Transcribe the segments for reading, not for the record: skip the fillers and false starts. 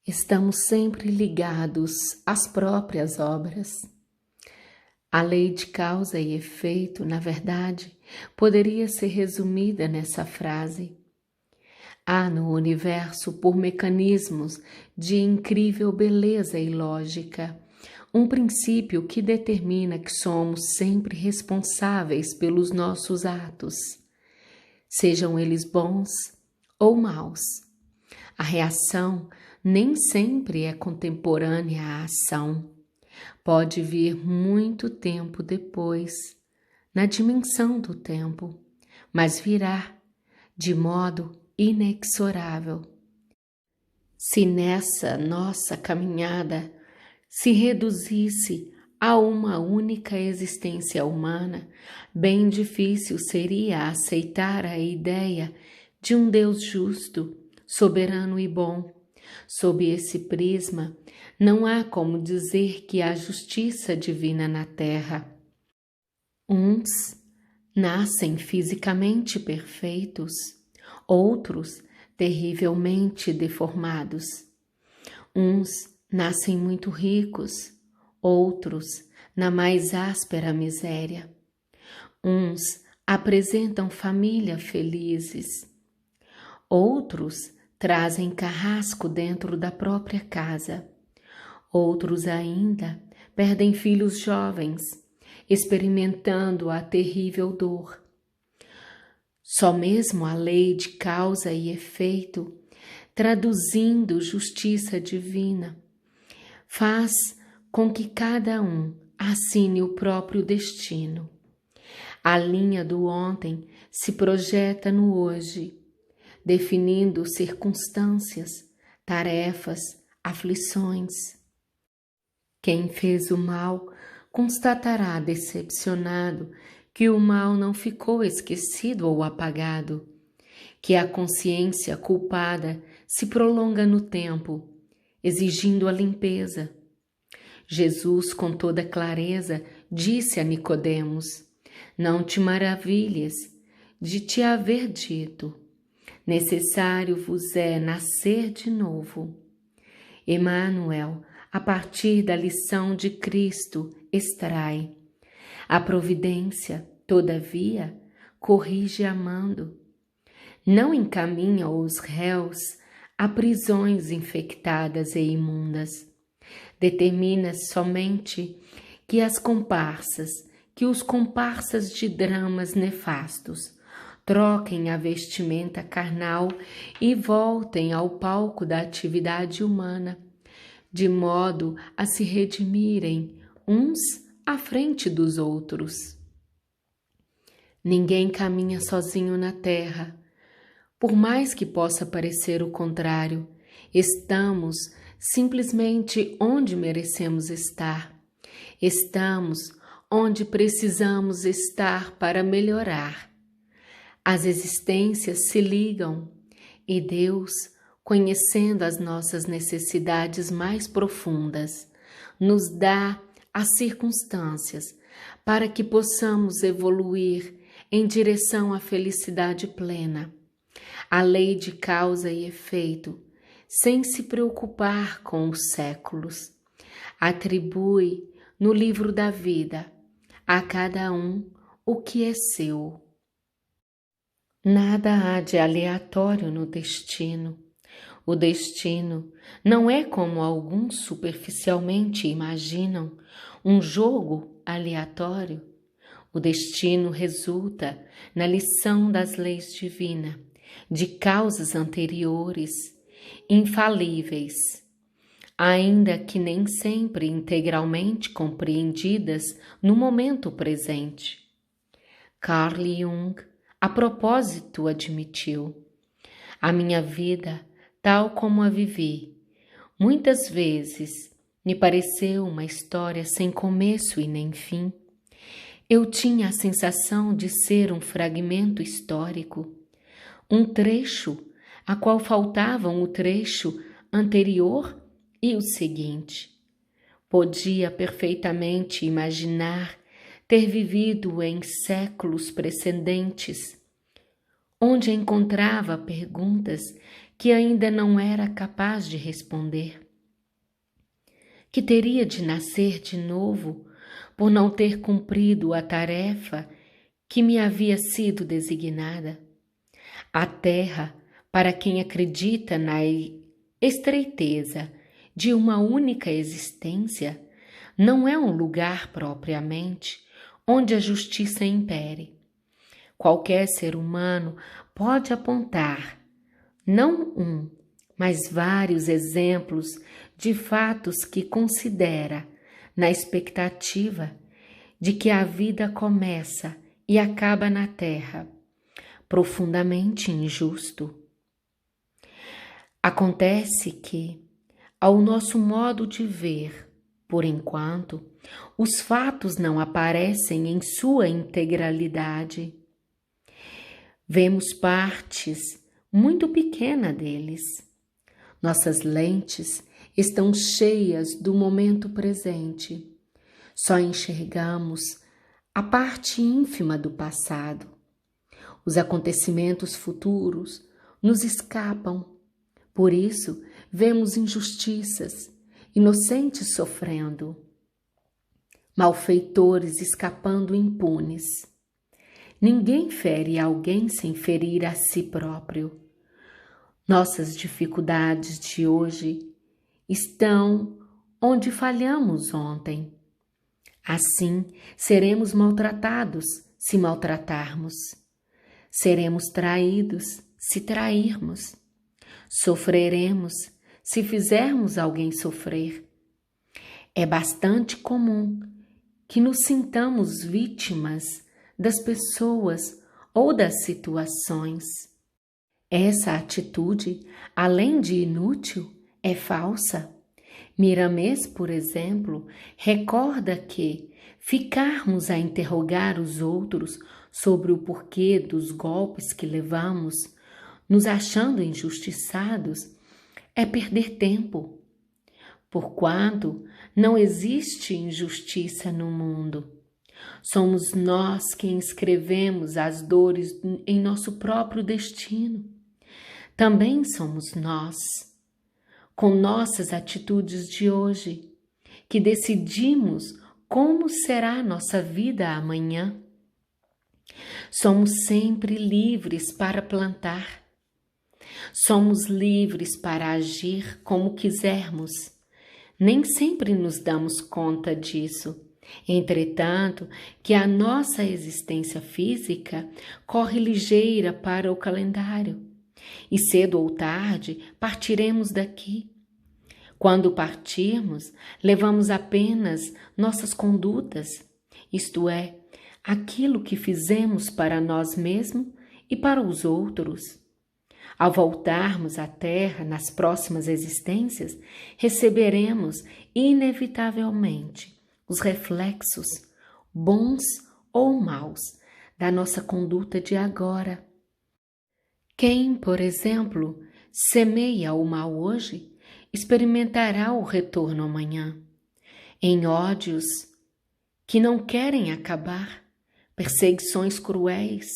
Estamos sempre ligados às próprias obras. A lei de causa e efeito, na verdade, poderia ser resumida nessa frase. Há no universo, por mecanismos de incrível beleza e lógica, um princípio que determina que somos sempre responsáveis pelos nossos atos, sejam eles bons ou maus. A reação nem sempre é contemporânea à ação. Pode vir muito tempo depois, na dimensão do tempo, mas virá de modo inexorável. Se nessa nossa caminhada se reduzisse a uma única existência humana, bem difícil seria aceitar a ideia de um Deus justo, soberano e bom. Sob esse prisma, não há como dizer que há justiça divina na Terra. Uns nascem fisicamente perfeitos, outros terrivelmente deformados. Uns nascem muito ricos, outros na mais áspera miséria. Uns apresentam família felizes, outros trazem carrasco dentro da própria casa. Outros ainda perdem filhos jovens, experimentando a terrível dor. Só mesmo a lei de causa e efeito, traduzindo justiça divina, faz com que cada um assine o próprio destino. A linha do ontem se projeta no hoje, definindo circunstâncias, tarefas, aflições. Quem fez o mal constatará decepcionado que o mal não ficou esquecido ou apagado, que a consciência culpada se prolonga no tempo, exigindo a limpeza. Jesus, com toda clareza, disse a Nicodemos: não te maravilhes de te haver dito: necessário vos é nascer de novo. Emmanuel, a partir da lição de Cristo, extrai: a providência, todavia, corrige amando. Não encaminha os réus a prisões infectadas e imundas. Determina somente que os comparsas de dramas nefastos troquem a vestimenta carnal e voltem ao palco da atividade humana, de modo a se redimirem uns à frente dos outros. Ninguém caminha sozinho na terra. Por mais que possa parecer o contrário, estamos simplesmente onde merecemos estar. Estamos onde precisamos estar para melhorar. As existências se ligam e Deus, conhecendo as nossas necessidades mais profundas, nos dá as circunstâncias para que possamos evoluir em direção à felicidade plena. A lei de causa e efeito, sem se preocupar com os séculos, atribui no livro da vida a cada um o que é seu. Nada há de aleatório no destino. O destino não é, como alguns superficialmente imaginam, um jogo aleatório. O destino resulta na lição das leis divinas, de causas anteriores, infalíveis, ainda que nem sempre integralmente compreendidas no momento presente. Carl Jung, a propósito, admitiu: a minha vida, tal como a vivi, muitas vezes me pareceu uma história sem começo e nem fim. Eu tinha a sensação de ser um fragmento histórico, um trecho a qual faltavam o trecho anterior e o seguinte. Podia perfeitamente imaginar ter vivido em séculos precedentes, onde encontrava perguntas que ainda não era capaz de responder, que teria de nascer de novo por não ter cumprido a tarefa que me havia sido designada. A terra, para quem acredita na estreiteza de uma única existência, não é um lugar propriamente onde a justiça impere. Qualquer ser humano pode apontar, não um, mas vários exemplos de fatos que considera, na expectativa de que a vida começa e acaba na Terra, profundamente injusto. Acontece que, ao nosso modo de ver, por enquanto, os fatos não aparecem em sua integralidade. Vemos partes muito pequenas deles. Nossas lentes estão cheias do momento presente. Só enxergamos a parte ínfima do passado. Os acontecimentos futuros nos escapam. Por isso, vemos injustiças, inocentes sofrendo, malfeitores escapando impunes. Ninguém fere alguém sem ferir a si próprio. Nossas dificuldades de hoje estão onde falhamos ontem. Assim, seremos maltratados se maltratarmos. Seremos traídos se trairmos. Sofreremos se fizermos alguém sofrer. É bastante comum que nos sintamos vítimas das pessoas ou das situações. Essa atitude, além de inútil, é falsa. Miramês, por exemplo, recorda que ficarmos a interrogar os outros sobre o porquê dos golpes que levamos, nos achando injustiçados, é perder tempo. Porquanto não existe injustiça no mundo. Somos nós quem escrevemos as dores em nosso próprio destino. Também somos nós, com nossas atitudes de hoje, que decidimos como será nossa vida amanhã. Somos sempre livres para plantar. Somos livres para agir como quisermos. Nem sempre nos damos conta disso. Entretanto, que a nossa existência física corre ligeira para o calendário, e cedo ou tarde partiremos daqui. Quando partirmos, levamos apenas nossas condutas, isto é, aquilo que fizemos para nós mesmos e para os outros. Ao voltarmos à Terra nas próximas existências, receberemos inevitavelmente os reflexos, bons ou maus, da nossa conduta de agora. Quem, por exemplo, semeia o mal hoje, experimentará o retorno amanhã, em ódios que não querem acabar, perseguições cruéis,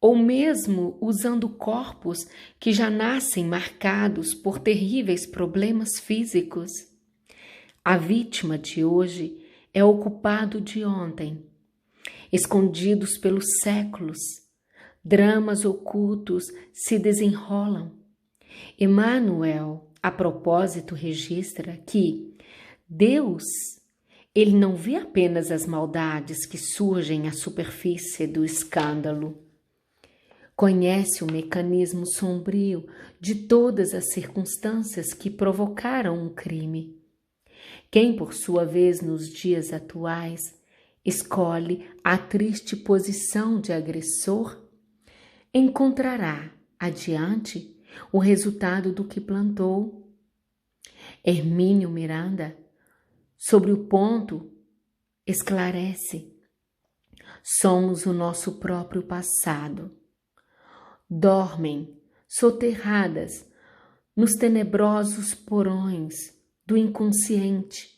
ou mesmo usando corpos que já nascem marcados por terríveis problemas físicos. A vítima de hoje é o culpado de ontem. Escondidos pelos séculos, dramas ocultos se desenrolam. Emmanuel, a propósito, registra que Deus, ele não vê apenas as maldades que surgem à superfície do escândalo. Conhece o mecanismo sombrio de todas as circunstâncias que provocaram um crime. Quem, por sua vez, nos dias atuais, escolhe a triste posição de agressor, encontrará, adiante, o resultado do que plantou. Hermínio Miranda, sobre o ponto, esclarece: somos o nosso próprio passado. Dormem, soterradas, nos tenebrosos porões do inconsciente,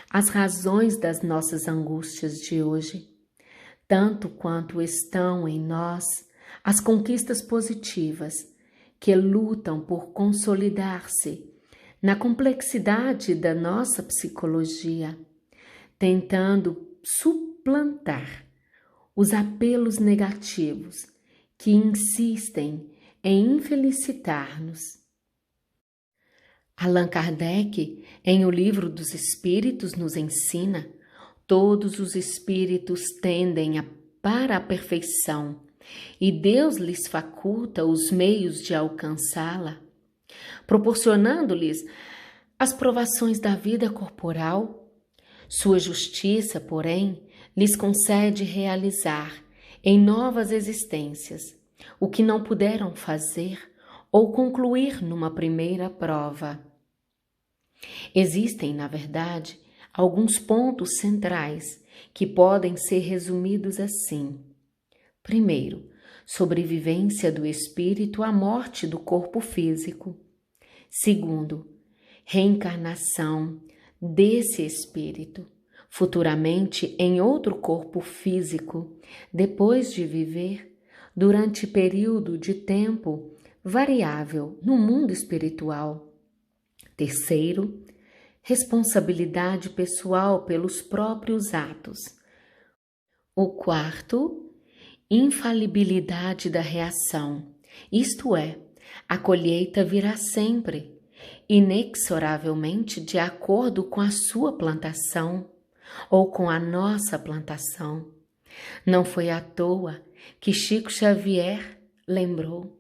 as razões das nossas angústias de hoje, tanto quanto estão em nós as conquistas positivas que lutam por consolidar-se na complexidade da nossa psicologia, tentando suplantar os apelos negativos que insistem em infelicitar-nos. Allan Kardec, em O Livro dos Espíritos, nos ensina: todos os espíritos tendem para a perfeição e Deus lhes faculta os meios de alcançá-la, proporcionando-lhes as provações da vida corporal. Sua justiça, porém, lhes concede realizar em novas existências o que não puderam fazer ou concluir numa primeira prova. Existem, na verdade, alguns pontos centrais que podem ser resumidos assim. Primeiro, sobrevivência do espírito à morte do corpo físico. Segundo, reencarnação desse espírito, futuramente em outro corpo físico, depois de viver durante período de tempo variável no mundo espiritual. Terceiro, responsabilidade pessoal pelos próprios atos. O quarto, infalibilidade da reação, isto é, a colheita virá sempre, inexoravelmente de acordo com a sua plantação ou com a nossa plantação. Não foi à toa que Chico Xavier lembrou: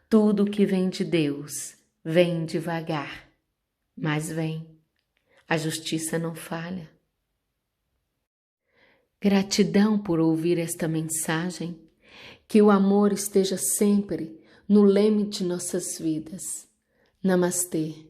tudo que vem de Deus vem devagar, mas vem. A justiça não falha. Gratidão por ouvir esta mensagem. Que o amor esteja sempre no leme de nossas vidas. Namastê.